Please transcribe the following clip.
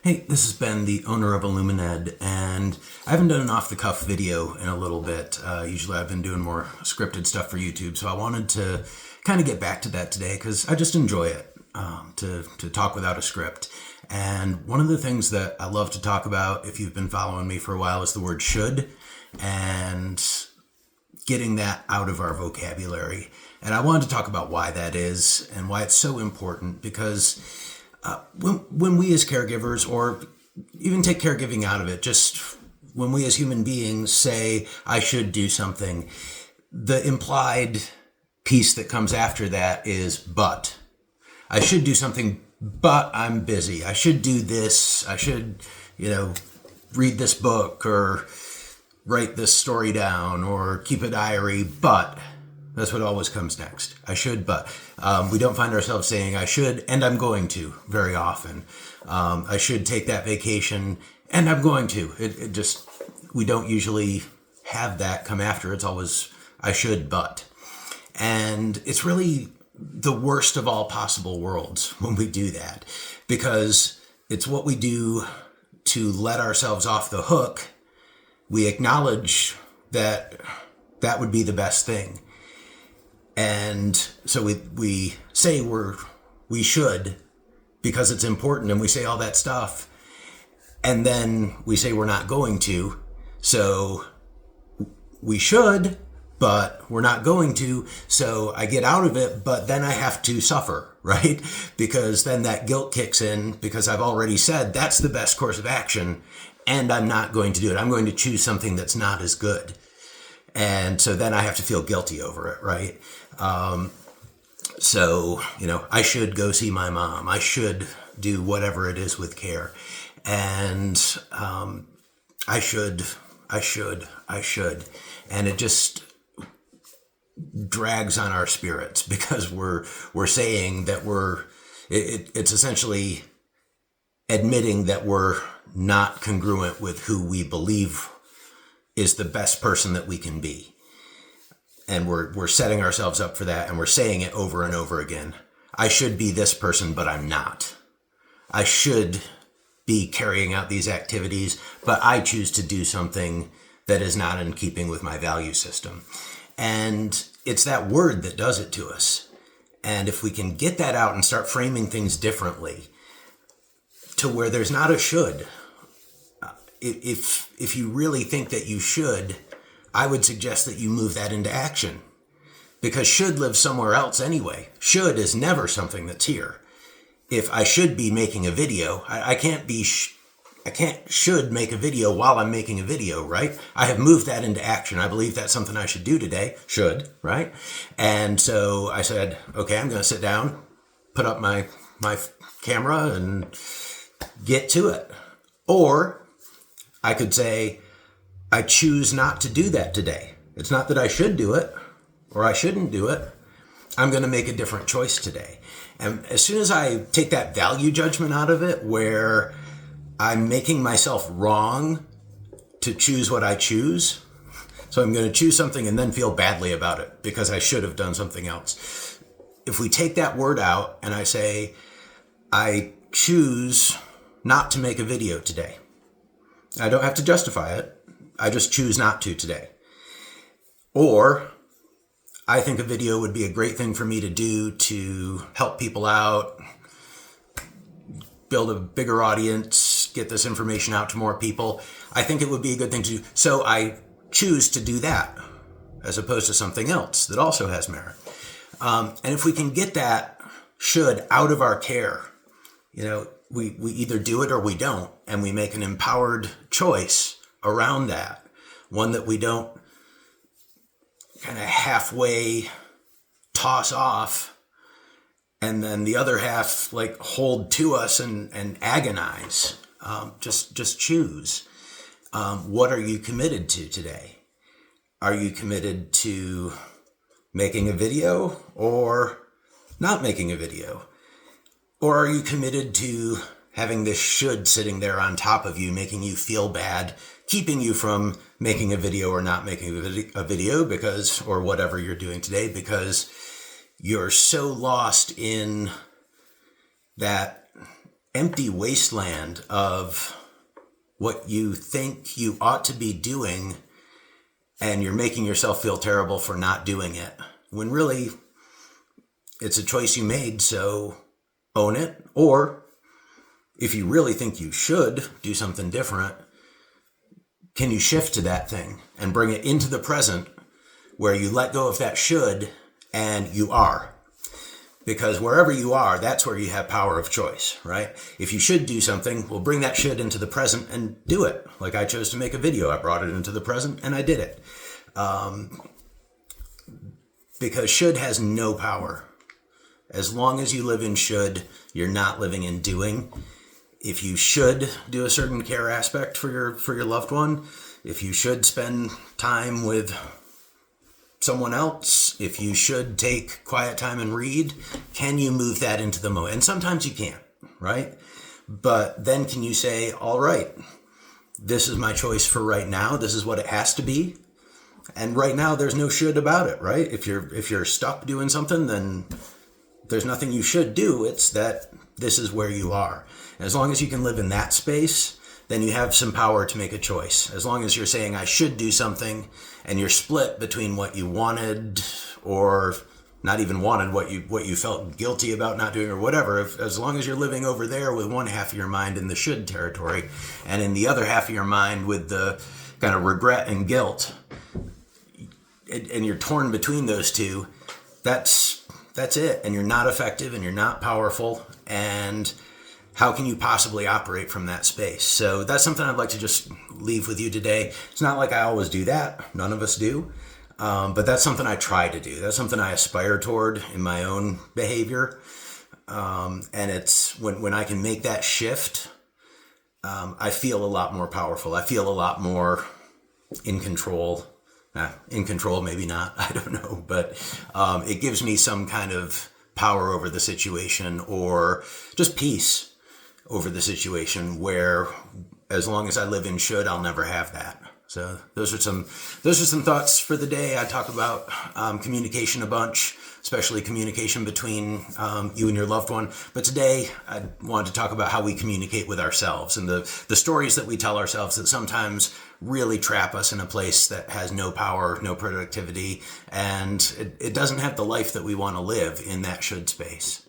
Hey, this has been the owner of Illumined, and I haven't done an off-the-cuff video in a little bit. Usually I've been doing more scripted stuff for YouTube, so I wanted to kind of get back to that today because I just enjoy it, to talk without a script. And one of the things that I love to talk about, if you've been following me for a while, is the word should, and getting that out of our vocabulary. And I wanted to talk about why that is and why it's so important, because when we as caregivers, or even take caregiving out of it, just when we as human beings say, I should do something, the implied piece that comes after that is, but. I should do something, but I'm busy. I should do this. I should, read this book or write this story down or keep a diary, but. That's what always comes next. I should, but. We don't find ourselves saying I should, and I'm going to very often. I should take that vacation, and I'm going to. It just, we don't usually have that come after. It's always I should, but. And it's really the worst of all possible worlds when we do that, because it's what we do to let ourselves off the hook. We acknowledge that that would be the best thing. And so we say we should because it's important, and we say all that stuff. And then we say we're not going to. So we should, but we're not going to. So I get out of it, but then I have to suffer, right? Because then that guilt kicks in, because I've already said that's the best course of action, and I'm not going to do it. I'm going to choose something that's not as good. And so then I have to feel guilty over it, right? I should go see my mom. I should do whatever it is with care. And I should. And it just drags on our spirits, because we're saying that it's essentially admitting that we're not congruent with who we believe is the best person that we can be. And we're setting ourselves up for that, and we're saying it over and over again. I should be this person, but I'm not. I should be carrying out these activities, but I choose to do something that is not in keeping with my value system. And it's that word that does it to us. And if we can get that out and start framing things differently, to where there's not a should. If you really think that you should, I would suggest that you move that into action, because should lives somewhere else anyway. Should is never something that's here. If I should be making a video, I can't should make a video while I'm making a video, right? I have moved that into action. I believe that's something I should do today. Should, right? And so I said, okay, I'm going to sit down, put up my camera and get to it. Or I could say, I choose not to do that today. It's not that I should do it or I shouldn't do it. I'm going to make a different choice today. And as soon as I take that value judgment out of it, where I'm making myself wrong to choose what I choose, so I'm going to choose something and then feel badly about it because I should have done something else. If we take that word out and I say, I choose not to make a video today. I don't have to justify it. I just choose not to today. Or I think a video would be a great thing for me to do to help people out, build a bigger audience, get this information out to more people. I think it would be a good thing to do. So I choose to do that as opposed to something else that also has merit. And if we can get that should out of our care, we either do it or we don't, and we make an empowered choice around that, one that we don't kind of halfway toss off, and then the other half hold to us and agonize. Just choose. What are you committed to today? Are you committed to making a video or not making a video? Or are you committed to having this should sitting there on top of you, making you feel bad, keeping you from making a video or not making a video because, or whatever you're doing today, because you're so lost in that empty wasteland of what you think you ought to be doing, and you're making yourself feel terrible for not doing it, when really it's a choice you made, so own it. Or if you really think you should do something different, can you shift to that thing and bring it into the present where you let go of that should and you are? Because wherever you are, that's where you have power of choice, right? If you should do something, we'll bring that should into the present and do it. Like I chose to make a video, I brought it into the present and I did it. Because should has no power. As long as you live in should, you're not living in doing. If you should do a certain care aspect for your loved one, if you should spend time with someone else, if you should take quiet time and read, can you move that into the moment? And sometimes you can't, right? But then can you say, all right, this is my choice for right now. This is what it has to be. And right now there's no should about it, right? If you're stuck doing something, then there's nothing you should do. It's that this is where you are. And as long as you can live in that space, then you have some power to make a choice. As long as you're saying, I should do something, and you're split between what you wanted or not even wanted, what you felt guilty about not doing or whatever, as long as you're living over there with one half of your mind in the should territory and in the other half of your mind with the kind of regret and guilt, and you're torn between those two, that's it. And you're not effective and you're not powerful. And how can you possibly operate from that space? So that's something I'd like to just leave with you today. It's not like I always do that. None of us do. But that's something I try to do. That's something I aspire toward in my own behavior. And it's when I can make that shift, I feel a lot more powerful. I feel a lot more in control. In control, maybe not. I don't know. But it gives me some kind of power over the situation, or just peace over the situation, where as long as I live in should, I'll never have that. So those are some thoughts for the day. I talk about communication a bunch, especially communication between you and your loved one. But today I wanted to talk about how we communicate with ourselves and the stories that we tell ourselves that sometimes really trap us in a place that has no power, no productivity, and it doesn't have the life that we want to live in that should space.